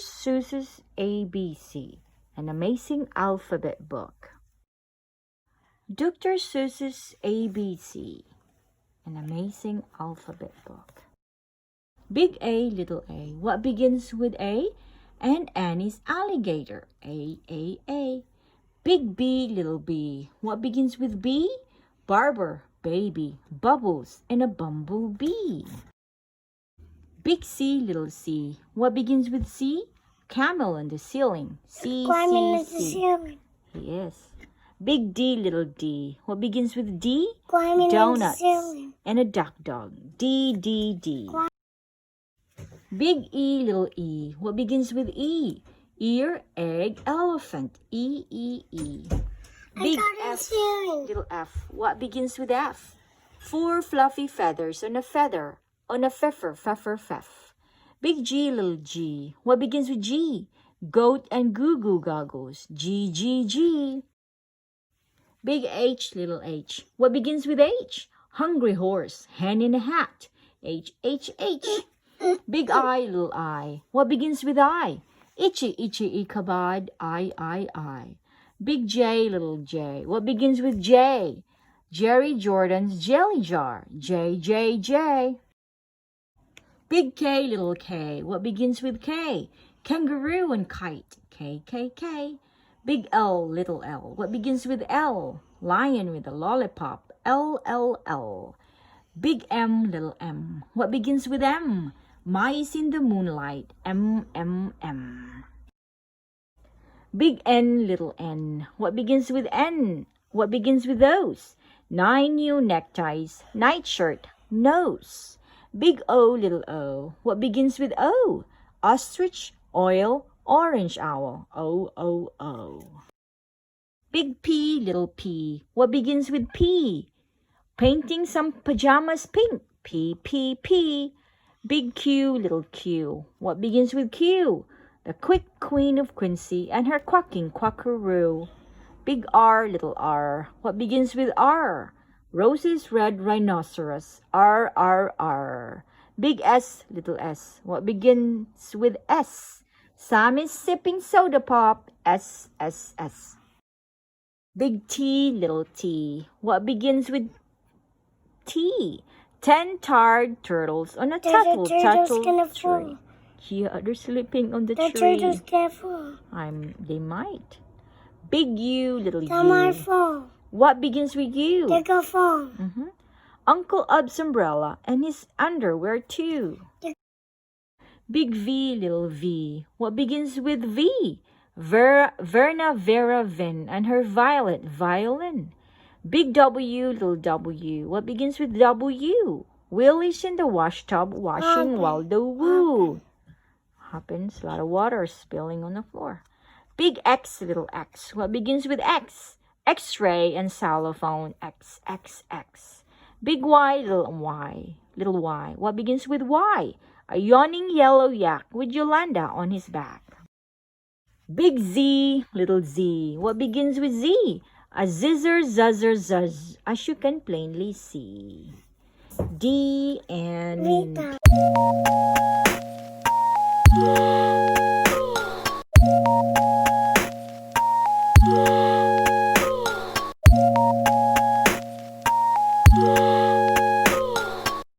Seuss's ABC, an amazing alphabet book. Dr. Seuss's ABC, an amazing alphabet book. Big A, little a. What begins with A? And Annie's alligator. A. Big B, little b. What begins with B? Barber, baby, bubbles, and a bumblebee. Big C, little c. What begins with C? Camel on the ceiling. C. Ceiling. Yes. Big D, little d. What begins with D? Climbing Donuts on the ceiling. and a duck dog. D. Big E, little e. What begins with E? Ear, egg, elephant. E. Big F, little f. What begins with F? 4 fluffy feathers on a feather. On a feff. Big G, little g. What begins with G? Goat and goo goggles. G. Big H, little h. What begins with H? Hungry horse, hen in a hat. H. Big I, little I. What begins with I? Itchy Ichabod. I. Big J, little j. What begins with J? Jerry Jordan's jelly jar. J. Big K, little k. What begins with K? Kangaroo and kite. K. Big L, little l. What begins with L? Lion with a lollipop. L. Big M, little m. What begins with M? Mice in the moonlight. M. Big N, little n. What begins with N? What begins with those? 9 new neckties, nightshirt, nose. Big O, little o. What begins with O? Ostrich, oil, orange owl. O. Big P, little p. What begins with P? Painting some pajamas pink. P. Big Q, little q. What begins with Q? The quick queen of Quincy and her quacking quackaroo. Big R, little r. What begins with R? Rose's red rhinoceros. R. Big S, little s. What begins with S? Sam is sipping soda pop. S. Big T, little t. What begins with T? 10 tarred turtles on a turtle tree. Yeah, they're sleeping on the tree. The turtles can't fall. They might. Big U, little They U. might fall. What begins with U? They can fall. Uncle Ub's umbrella and his underwear too. Big V, little v. What begins with V? Verna Vera Vin and her violet violin. Big W, little w. What begins with W? Willie's in the washtub washing Waldo Woo. Happens, a lot of water spilling on the floor. Big X, little x. What begins with X? X-ray and xylophone. X. Big Y, little y. What begins with Y? A yawning yellow yak with Yolanda on his back. Big Z, little z. What begins with Z? A zizzer, zuzz, as you can plainly see. D and Rita.